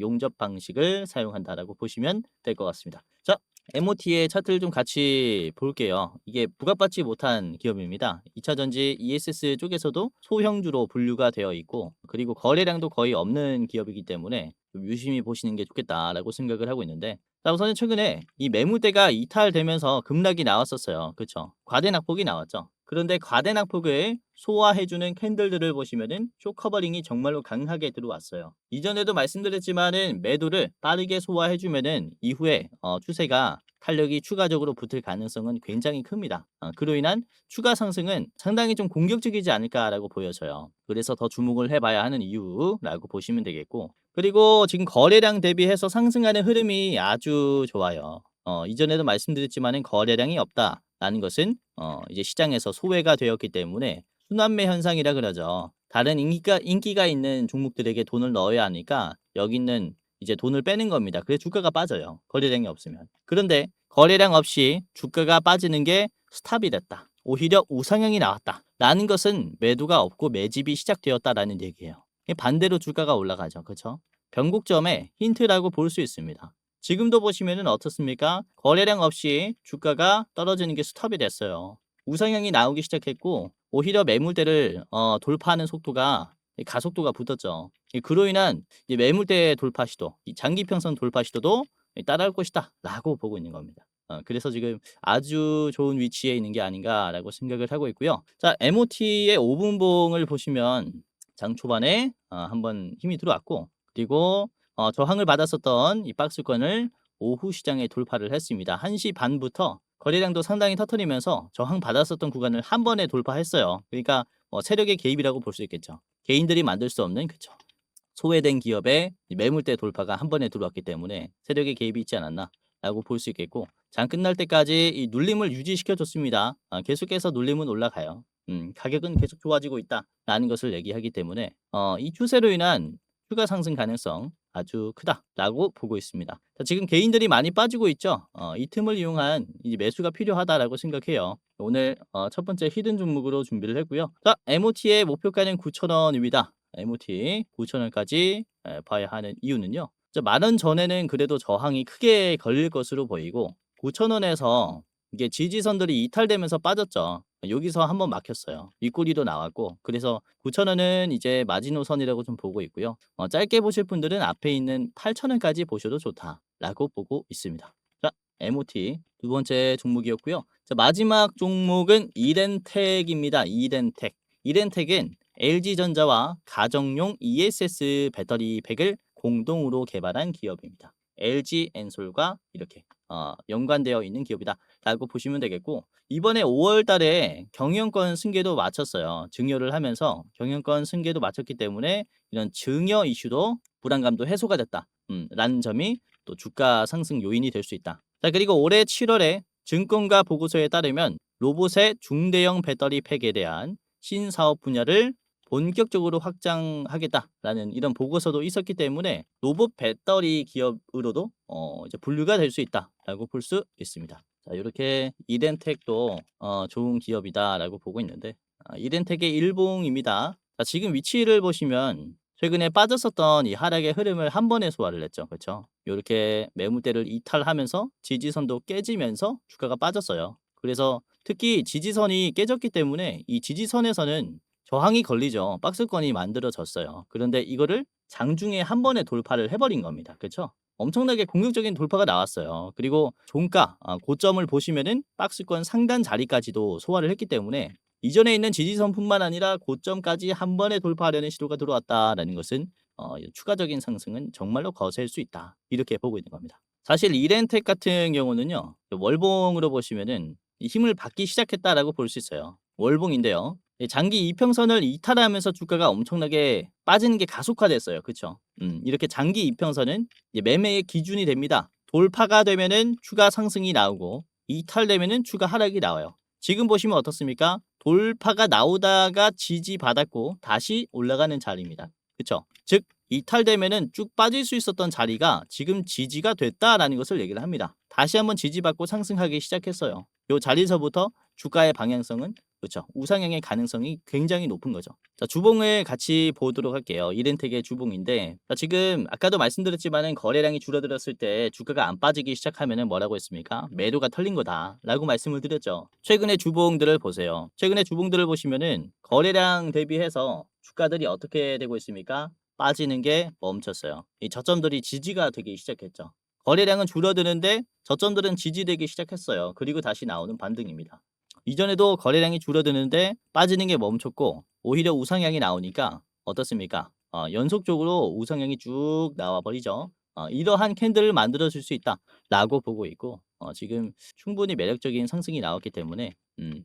용접 방식을 사용한다라고 보시면 될 것 같습니다. 자, MOT의 차트를 좀 같이 볼게요. 이게 부각받지 못한 기업입니다. 2차전지 ESS 쪽에서도 소형주로 분류가 되어 있고, 그리고 거래량도 거의 없는 기업이기 때문에 좀 유심히 보시는 게 좋겠다라고 생각을 하고 있는데, 자, 우선은 최근에 이 매물대가 이탈되면서 급락이 나왔었어요. 그쵸? 과대 낙폭이 나왔죠. 그런데 과대 낙폭을 소화해주는 캔들들을 보시면은 쇼 커버링이 정말로 강하게 들어왔어요. 이전에도 말씀드렸지만은 매도를 빠르게 소화해주면은 이후에 추세가 탄력이 추가적으로 붙을 가능성은 굉장히 큽니다. 그로 인한 추가 상승은 상당히 좀 공격적이지 않을까라고 보여져요. 그래서 더 주목을 해봐야 하는 이유라고 보시면 되겠고, 그리고 지금 거래량 대비해서 상승하는 흐름이 아주 좋아요. 이전에도 말씀드렸지만은 거래량이 없다라는 것은 이제 시장에서 소외가 되었기 때문에 순환매 현상이라 그러죠. 다른 인기가 있는 종목들에게 돈을 넣어야 하니까 여기 있는 이제 돈을 빼는 겁니다. 그래서 주가가 빠져요. 거래량이 없으면. 그런데 거래량 없이 주가가 빠지는 게 스탑이 됐다. 오히려 우상향이 나왔다. 라는 것은 매도가 없고 매집이 시작되었다라는 얘기예요. 반대로 주가가 올라가죠. 그렇죠? 변곡점의 힌트라고 볼 수 있습니다. 지금도 보시면은 어떻습니까? 거래량 없이 주가가 떨어지는 게 스톱이 됐어요. 우상향이 나오기 시작했고 오히려 매물대를 돌파하는 속도가 가속도가 붙었죠. 그로 인한 이 매물대 돌파 시도, 이 장기평선 돌파 시도도 따라올 것이다라고 보고 있는 겁니다. 그래서 지금 아주 좋은 위치에 있는 게 아닌가라고 생각을 하고 있고요. 자, MOT의 5분봉을 보시면 장 초반에 한번 힘이 들어왔고, 그리고 저항을 받았었던 이 박스권을 오후 시장에 돌파를 했습니다. 1시 반부터 거래량도 상당히 터트리면서 저항 받았었던 구간을 한 번에 돌파했어요. 그러니까 세력의 개입이라고 볼 수 있겠죠. 개인들이 만들 수 없는 그쵸. 소외된 기업의 이 매물대 돌파가 한 번에 들어왔기 때문에 세력의 개입이 있지 않았나라고 볼 수 있겠고 장 끝날 때까지 이 눌림을 유지시켜 줬습니다. 계속해서 눌림은 올라가요. 가격은 계속 좋아지고 있다라는 것을 얘기하기 때문에 이 추세로 인한 추가 상승 가능성 아주 크다라고 보고 있습니다. 자, 지금 개인들이 많이 빠지고 있죠. 이 틈을 이용한 이 매수가 필요하다라고 생각해요. 오늘 첫 번째 히든 종목으로 준비를 했고요. 자, MOT의 목표가는 9,000원입니다. MOT 9,000원까지 봐야 하는 이유는요. 10,000원 전에는 그래도 저항이 크게 걸릴 것으로 보이고 9,000원에서 이게 지지선들이 이탈되면서 빠졌죠. 여기서 한번 막혔어요. 윗꼬리도 나왔고 그래서 9,000원은 이제 마지노선이라고 좀 보고 있고요. 짧게 보실 분들은 앞에 있는 8,000원까지 보셔도 좋다라고 보고 있습니다. 자, MOT 두 번째 종목이었고요. 자, 마지막 종목은 이덴텍입니다. 이덴텍. 이덴텍은 LG전자와 가정용 ESS 배터리 팩을 공동으로 개발한 기업입니다. LG엔솔과 이렇게 연관되어 있는 기업이다라고 보시면 되겠고 이번에 5월 달에 경영권 승계도 마쳤어요. 증여를 하면서 경영권 승계도 마쳤기 때문에 이런 증여 이슈도 불안감도 해소가 됐다. 라는 점이 또 주가 상승 요인이 될 수 있다. 자, 그리고 올해 7월에 증권가 보고서에 따르면 로봇의 중대형 배터리 팩에 대한 신사업 분야를 본격적으로 확장하겠다라는 이런 보고서도 있었기 때문에 로봇 배터리 기업으로도 이제 분류가 될 수 있다라고 볼 수 있습니다. 자, 이렇게 이덴텍도 좋은 기업이다라고 보고 있는데 이덴텍의 일봉입니다. 자, 지금 위치를 보시면 최근에 빠졌었던 이 하락의 흐름을 한 번에 소화를 했죠. 그렇죠? 이렇게 매물대를 이탈하면서 지지선도 깨지면서 주가가 빠졌어요. 그래서 특히 지지선이 깨졌기 때문에 이 지지선에서는 저항이 걸리죠. 박스권이 만들어졌어요. 그런데 이거를 장중에 한 번에 돌파를 해버린 겁니다. 그렇죠? 엄청나게 공격적인 돌파가 나왔어요. 그리고 종가 고점을 보시면은 박스권 상단 자리까지도 소화를 했기 때문에 이전에 있는 지지선뿐만 아니라 고점까지 한 번에 돌파하려는 시도가 들어왔다라는 것은 추가적인 상승은 정말로 거셀 수 있다. 이렇게 보고 있는 겁니다. 사실 이렌텍 같은 경우는요. 월봉으로 보시면은 이 힘을 받기 시작했다라고 볼 수 있어요. 월봉인데요. 장기 이평선을 이탈하면서 주가가 엄청나게 빠지는 게 가속화됐어요. 그렇죠? 이렇게 장기 이평선은 이제 매매의 기준이 됩니다. 돌파가 되면은 추가 상승이 나오고 이탈되면은 추가 하락이 나와요. 지금 보시면 어떻습니까? 돌파가 나오다가 지지받았고 다시 올라가는 자리입니다. 그렇죠? 즉 이탈되면은 쭉 빠질 수 있었던 자리가 지금 지지가 됐다라는 것을 얘기를 합니다. 다시 한번 지지받고 상승하기 시작했어요. 이 자리에서부터 주가의 방향성은 그렇죠. 우상향의 가능성이 굉장히 높은 거죠. 자, 주봉을 같이 보도록 할게요. 이렌텍의 주봉인데 지금 아까도 말씀드렸지만은 거래량이 줄어들었을 때 주가가 안 빠지기 시작하면은 뭐라고 했습니까? 매도가 털린 거다라고 말씀을 드렸죠. 최근의 주봉들을 보세요. 최근의 주봉들을 보시면은 거래량 대비해서 주가들이 어떻게 되고 있습니까? 빠지는 게 멈췄어요. 이 저점들이 지지가 되기 시작했죠. 거래량은 줄어드는데 저점들은 지지되기 시작했어요. 그리고 다시 나오는 반등입니다. 이전에도 거래량이 줄어드는데 빠지는 게 멈췄고 오히려 우상향이 나오니까 어떻습니까? 연속적으로 우상향이 쭉 나와 버리죠. 이러한 캔들을 만들어 줄 수 있다라고 보고 있고 지금 충분히 매력적인 상승이 나왔기 때문에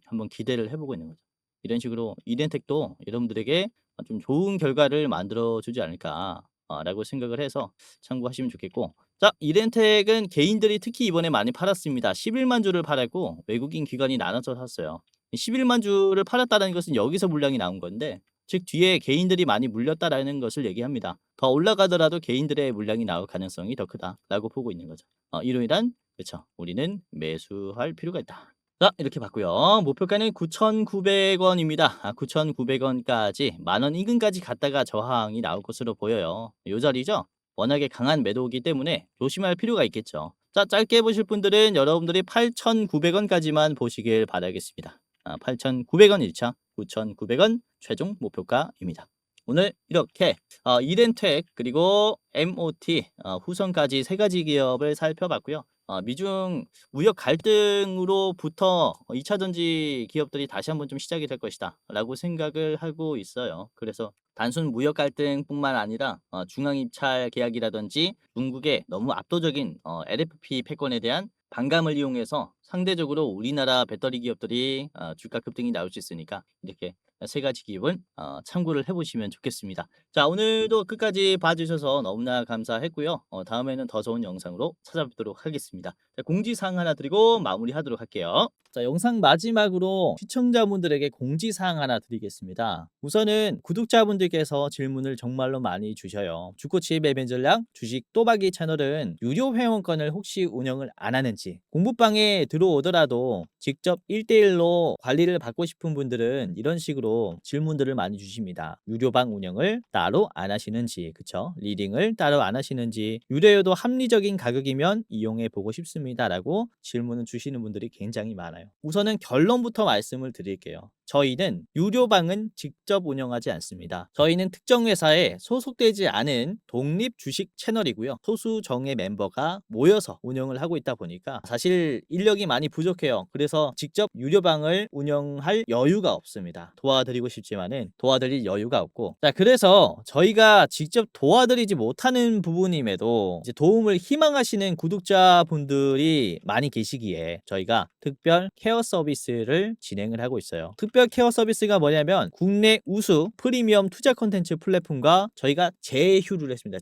한번 기대를 해보고 있는 거죠. 이런 식으로 이덴텍도 여러분들에게 좀 좋은 결과를 만들어 주지 않을까 라고 생각을 해서 참고하시면 좋겠고 자, 이렌텍은 개인들이 특히 이번에 많이 팔았습니다. 11만 주를 팔았고 외국인 기관이 나눠서 샀어요. 11만 주를 팔았다는 것은 여기서 물량이 나온 건데 즉 뒤에 개인들이 많이 물렸다라는 것을 얘기합니다. 더 올라가더라도 개인들의 물량이 나올 가능성이 더 크다라고 보고 있는 거죠. 이로 인한 그렇죠. 우리는 매수할 필요가 있다. 자, 이렇게 봤고요. 목표가는 9,900원입니다. 9,900원까지 만원 인근까지 갔다가 저항이 나올 것으로 보여요. 요 자리죠. 워낙에 강한 매도이기 때문에 조심할 필요가 있겠죠. 자, 짧게 보실 분들은 여러분들이 8,900원까지만 보시길 바라겠습니다. 8,900원 1차, 9,900원 최종 목표가입니다. 오늘 이렇게 이덴텍 그리고 MOT 후성까지 세 가지 기업을 살펴봤고요. 미중 무역 갈등으로부터 2차 전지 기업들이 다시 한번 좀 시작이 될 것이다 라고 생각을 하고 있어요. 그래서 단순 무역 갈등뿐만 아니라 중앙 입찰 계약이라든지 중국의 너무 압도적인 LFP 패권에 대한 반감을 이용해서 상대적으로 우리나라 배터리 기업들이 주가 급등이 나올 수 있으니까 이렇게 세 가지 기본 참고를 해보시면 좋겠습니다. 자, 오늘도 끝까지 봐주셔서 너무나 감사했고요. 다음에는 더 좋은 영상으로 찾아뵙도록 하겠습니다. 자, 공지사항 하나 드리고 마무리하도록 할게요. 자, 영상 마지막으로 시청자분들에게 공지사항 하나 드리겠습니다. 우선은 구독자분들께서 질문을 정말로 많이 주셔요. 주코치 매매 전략 주식 또박이 채널은 유료 회원권을 혹시 운영을 안 하는지, 공부방에 들어오더라도 직접 1대1로 관리를 받고 싶은 분들은 이런 식으로 질문들을 많이 주십니다. 유료방 운영을 따로 안 하시는지, 그쵸? 리딩을 따로 안 하시는지, 유료여도 합리적인 가격이면 이용해 보고 싶습니다 라고 질문을 주시는 분들이 굉장히 많아요. 우선은 결론부터 말씀을 드릴게요. 저희는 유료방은 직접 운영하지 않습니다. 저희는 특정 회사에 소속되지 않은 독립 주식 채널이고요. 소수 정예 멤버가 모여서 운영을 하고 있다 보니까 사실 인력이 많이 부족해요. 그래서 직접 유료방을 운영할 여유가 없습니다. 도와드리고 싶지만은 도와드릴 여유가 없고, 자, 그래서 저희가 직접 도와드리지 못하는 부분임에도 이제 도움을 희망하시는 구독자분들이 많이 계시기에 저희가 특별 케어 서비스를 진행을 하고 있어요. 특별 케어 서비스가 뭐냐면 국내 우수 프리미엄 투자 콘텐츠 플랫폼과 저희가 제휴를 했습니다.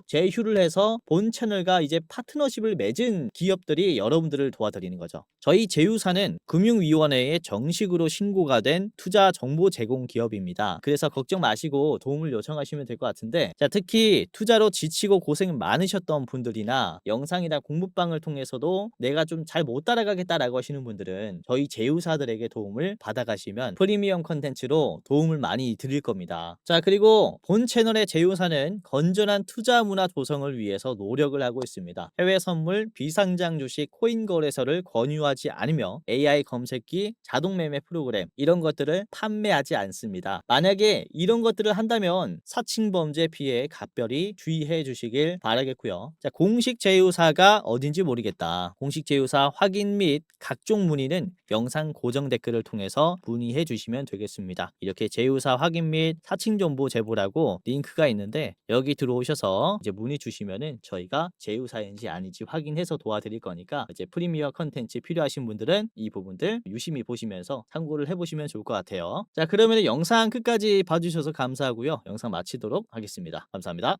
제휴를 해서 본 채널과 이제 파트너십을 맺은 기업들이 여러분들을 도와드리는 거죠. 저희 제휴사는 금융위원회에 정식으로 신고가 된 투자 정보 제공 기업입니다. 그래서 걱정 마시고 도움을 요청하시면 될 것 같은데, 자, 특히 투자로 지치고 고생 많으셨던 분들이나 영상이나 공부방을 통해서도 내가 좀 잘 못 따라가겠다라고 하시는 분들은 저희 제휴사들에게 도움을 받아가시면 프리미엄 컨텐츠로 도움을 많이 드릴 겁니다. 자, 그리고 본 채널의 제휴사는 건전한 투자 문화 조성을 위해서 노력을 하고 있습니다. 해외 선물, 비상장 주식, 코인 거래소를 권유하지 않으며 AI 검색기, 자동 매매 프로그램 이런 것들을 판매하지 않습니다. 만약에 이런 것들을 한다면 사칭 범죄 피해에 각별히 주의해 주시길 바라겠고요. 자, 공식 제휴사가 어딘지 모르겠다. 공식 제휴사 확인 및 각종 문의는 영상 고정 댓글을 통해서 문의해 주시면 되겠습니다. 이렇게 제휴사 확인 및 사칭 정보 제보라고 링크가 있는데 여기 들어오셔서 이제 문의 주시면은 저희가 제휴사인지 아닌지 확인해서 도와드릴 거니까 이제 프리미어 컨텐츠 필요하신 분들은 이 부분들 유심히 보시면서 참고를 해보시면 좋을 것 같아요. 자, 그러면 영상 끝까지 봐주셔서 감사하고요. 영상 마치도록 하겠습니다. 감사합니다.